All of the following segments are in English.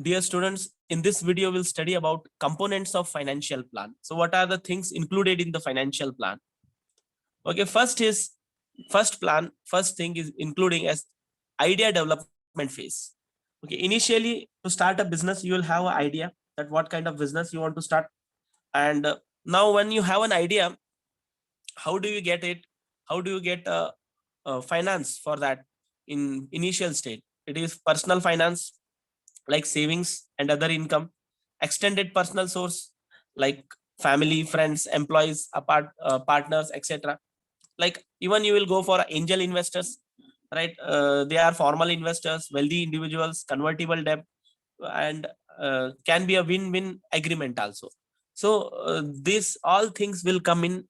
Dear students, in this video, we'll study about components of financial plan. So what are the things included in the financial plan? Okay, first thing is including as idea development phase. Okay, initially to start a business, you will have an idea that what kind of business you want to start. And now when you have an idea, how do you get it? How do you get finance for that in initial state? It is personal finance like savings and other income, extended personal source like family, friends, employees, partners, etc. Like even you will go for angel investors, right? They are formal investors, wealthy individuals, convertible debt, and can be a win-win agreement also. So these all things will come in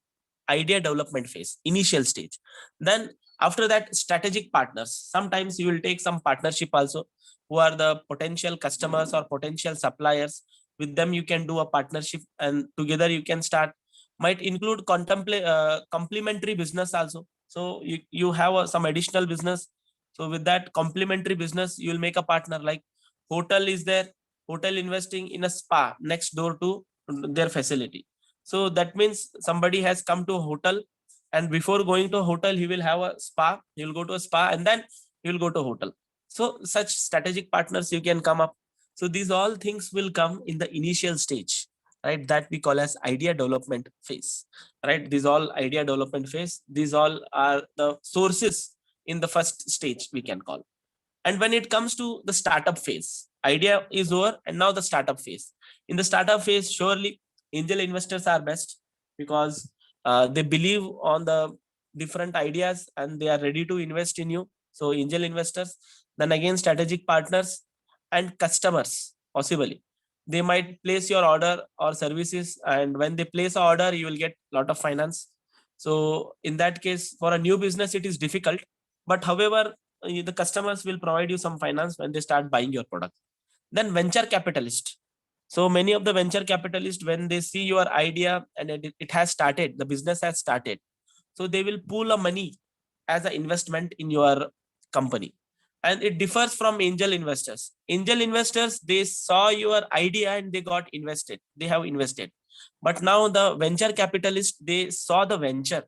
idea development phase, initial stage. Then after that, strategic partners. Sometimes you will take some partnership also, who are the potential customers or potential suppliers. With them you can do a partnership and together you can start. Might include complementary business also. So you have some additional business. So with that complementary business, you will make a partner. Like hotel is there, hotel investing in a spa next door to their facility. So that means somebody has come to a hotel, and before going to a hotel, he will have a spa. He will go to a spa and then he will go to a hotel. So such strategic partners you can come up. So these all things will come in the initial stage, right? That we call as idea development phase, right? These all idea development phase. These all are the sources in the first stage we can call. And when it comes to the startup phase, idea is over, and now the startup phase. In the startup phase, surely angel investors are best because they believe on the different ideas and they are ready to invest in you. So angel investors, then again strategic partners and customers possibly. They might place your order or services, and when they place an order, you will get a lot of finance. So in that case, for a new business, it is difficult. But however, the customers will provide you some finance when they start buying your product. Then venture capitalist. So many of the venture capitalists, when they see your idea and it has started, the business has started, so they will pool a money as an investment in your company. And it differs from angel investors. Angel investors, they saw your idea and they got invested, they have invested. But now the venture capitalists, they saw the venture,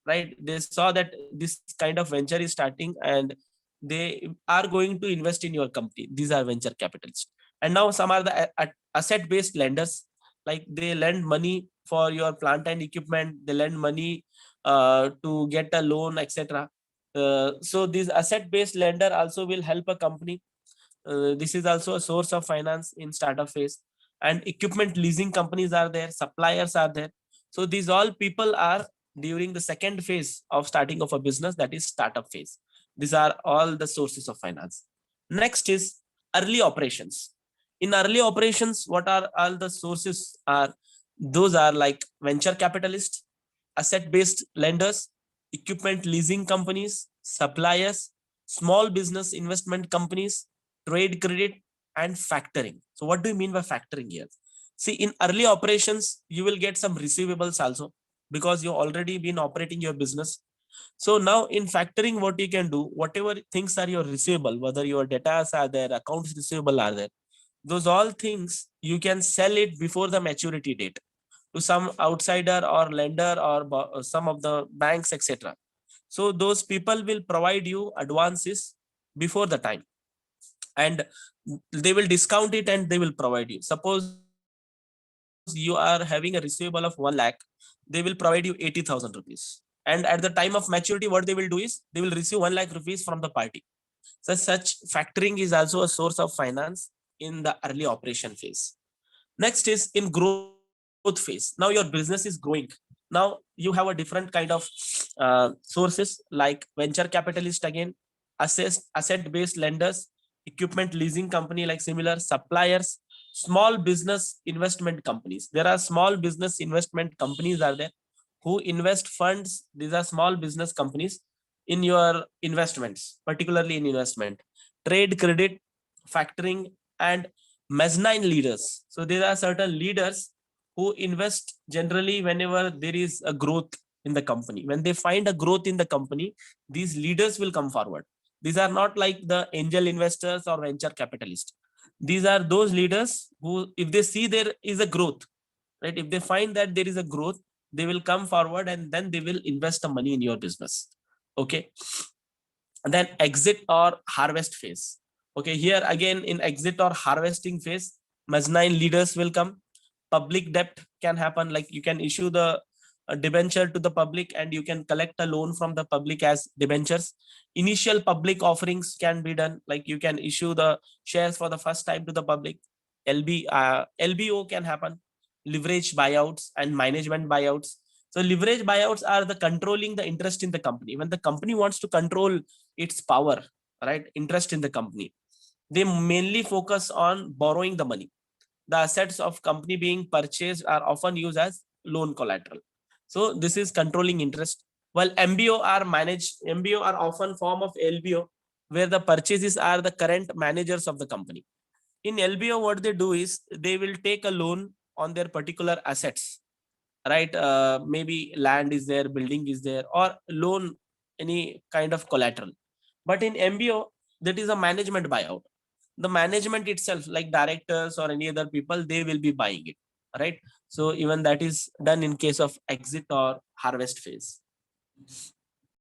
right? They saw that this kind of venture is starting and they are going to invest in your company. These are venture capitalists. And now some are the asset based lenders. Like they lend money for your plant and equipment, they lend money to get a loan, etc. So these asset based lender also will help a company. This is also a source of finance in startup phase. And equipment leasing companies are there, suppliers are there. So these all people are during the second phase of starting of a business, that is startup phase. These are all the sources of finance. Next is early operations. In early operations, what are all the sources are? Those are like venture capitalists, asset based lenders, equipment leasing companies, suppliers, small business investment companies, trade credit, and factoring. So what do you mean by factoring here? See, in early operations, you will get some receivables also because you already been operating your business. So now in factoring, what you can do, whatever things are your receivable, whether your debtors are there, accounts receivable are there, those all things you can sell it before the maturity date to some outsider or lender or some of the banks, etc. So those people will provide you advances before the time, and they will discount it and they will provide you. Suppose you are having a receivable of 1 lakh, they will provide you 80,000 rupees. And at the time of maturity, what they will do is they will receive 1 lakh rupees from the party. So such factoring is also a source of finance in the early operation phase. Next is in growth phase. Now your business is growing. Now you have a different kind of sources like venture capitalist again, asset based lenders, equipment leasing company like similar, suppliers, small business investment companies. There are small business investment companies are there who invest funds. These are small business companies in your investments, particularly in investment, trade credit, factoring, and mezzanine leaders. So there are certain leaders who invest generally whenever there is a growth in the company. When they find a growth in the company, these leaders will come forward. These are not like the angel investors or venture capitalists. These are those leaders who, if they see there is a growth, right? If they find that there is a growth, they will come forward and then they will invest the money in your business. Okay. And then exit or harvest phase. Okay. Here again, in exit or harvesting phase, mezzanine leaders will come. Public debt can happen. Like you can issue the debenture to the public and you can collect a loan from the public as debentures. Initial public offerings can be done. Like you can issue the shares for the first time to the public. LBO can happen. Leverage buyouts and management buyouts. So leverage buyouts are the controlling the interest in the company. When the company wants to control its power, right, interest in the company, they mainly focus on borrowing the money. The assets of company being purchased are often used as loan collateral. So this is controlling interest. While MBO are managed, MBO are often form of LBO, where the purchases are the current managers of the company. In LBO, what they do is they will take a loan on their particular assets, right? Maybe land is there, building is there, or loan any kind of collateral. But in MBO, that is a management buyout. The management itself, like directors or any other people, they will be buying it, right? So even that is done in case of exit or harvest phase.